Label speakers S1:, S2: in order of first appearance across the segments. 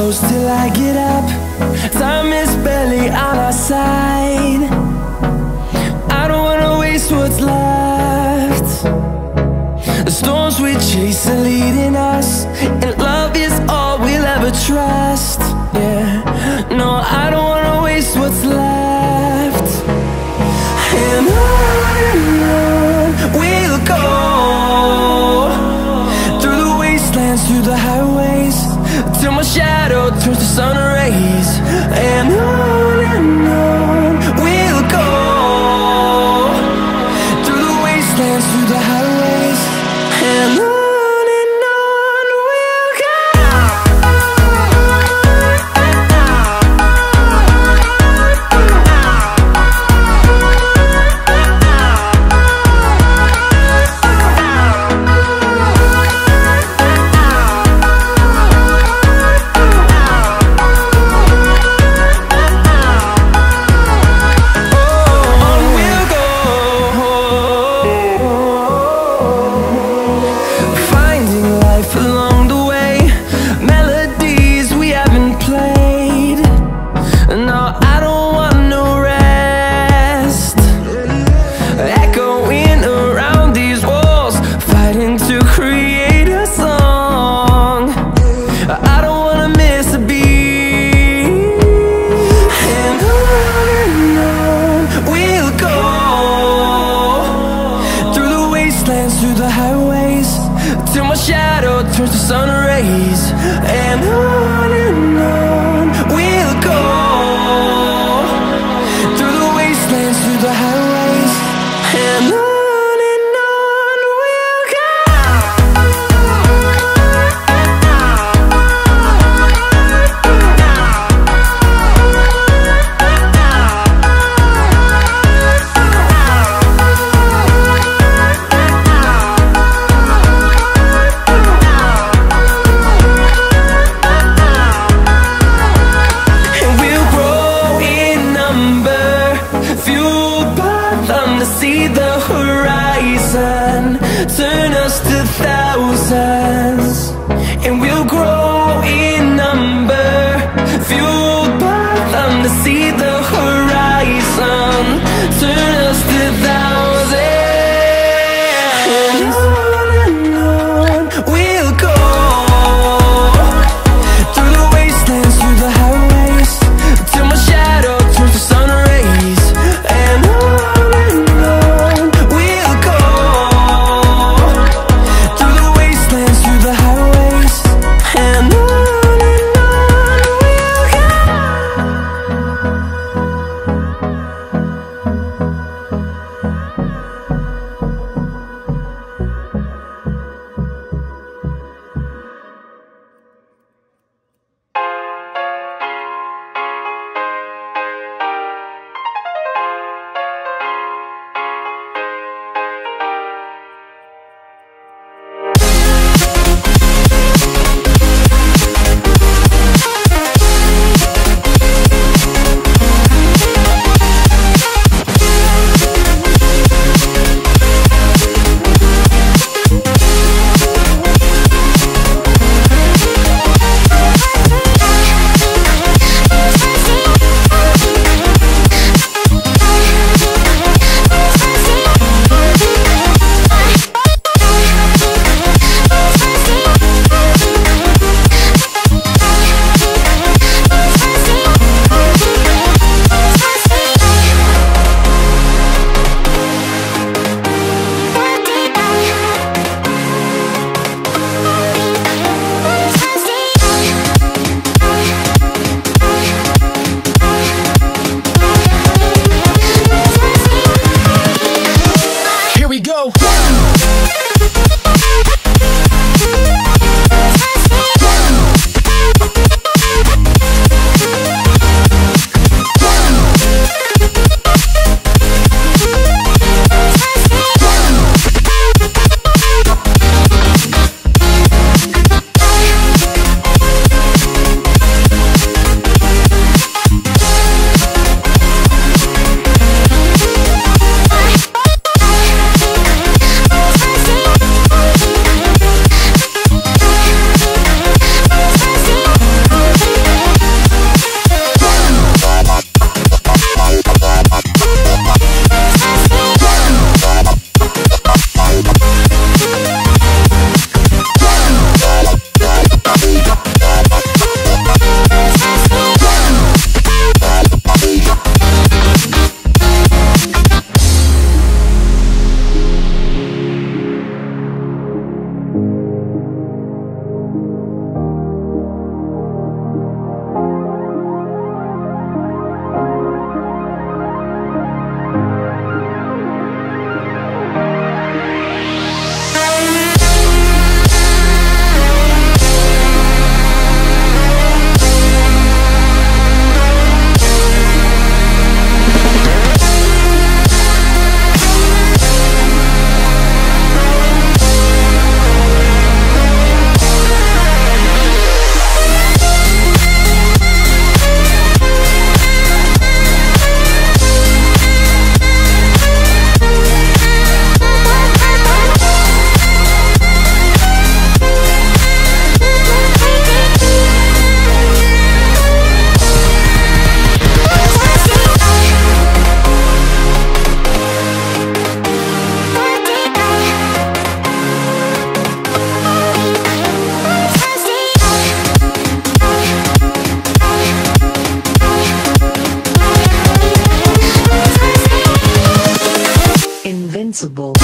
S1: close till I get up. Time is barely on our side. I don't wanna waste what's left. The storms we chase are leading us, and love is all we'll ever trust. Yeah, no, I don't wanna waste what's left. And on we'll go, through the wastelands, through the highways, till my shadow turns to sun rays. And on we'll go, through the wastelands, through the highways, and on we'll go. Through the highways, till my shadow turns to sun rays. And on we'll go, through the wastelands, through the highways, and on we'll go. See the horizon turn us to thousands, and we'll grow in number, fueled by them. To see the horizon turn us to thousands, and on we'll go, through the wastelands, through the highways, till my shadow turns to sun rays. And
S2: responsible.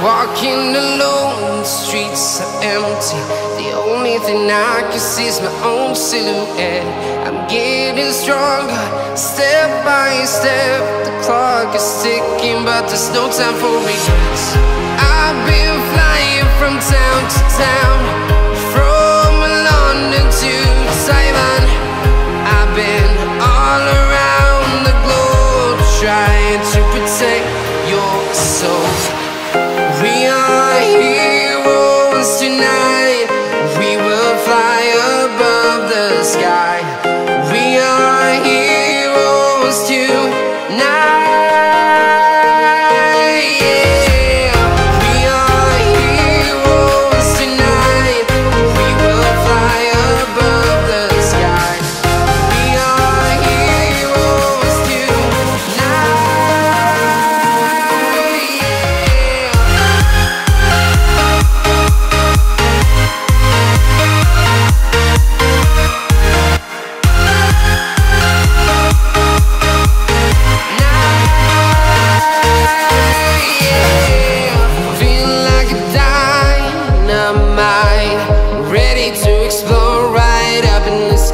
S3: Walking alone, the streets are empty. The only thing I can see is my own silhouette. I'm getting stronger, step by step. The clock is ticking, but there's no time for regrets. I've been flying from town to town, from London to Taiwan. I've been all around the globe trying to protect your soul. We are heroes tonight. We will fly above the sky. We are heroes tonight.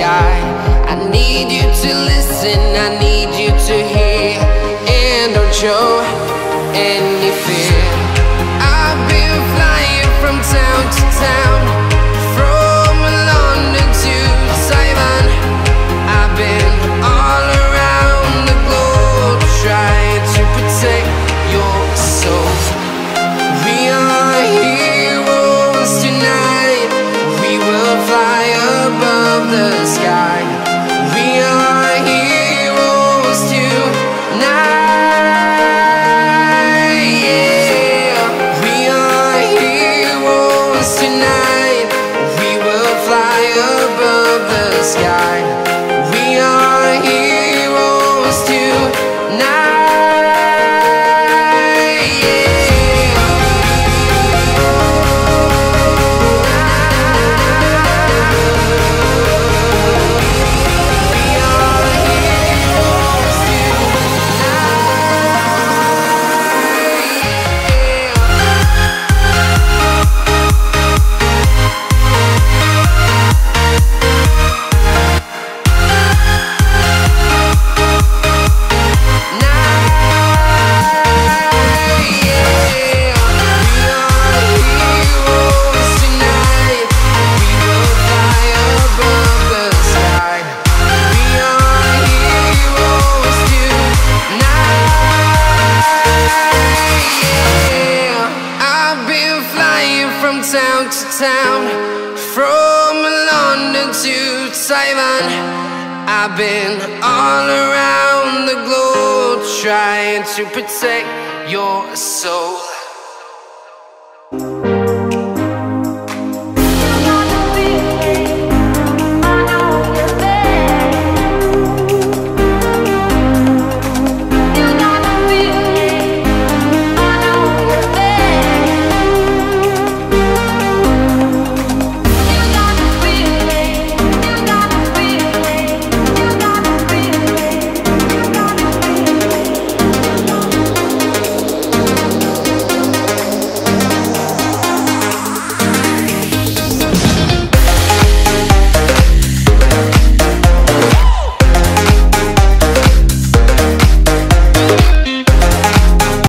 S3: I need you to listen, I need you to hear, and don't show any fear. I've been flying from town to town, from London to Taiwan. I've been all around the globe trying to protect your soul. We are heroes tonight. We will fly above the sky. We are heroes tonight, yeah. We are heroes tonight. We will fly above the sky. We are heroes tonight, yeah. Town to town, from London to Taiwan. I've been all around the globe trying to protect your soul.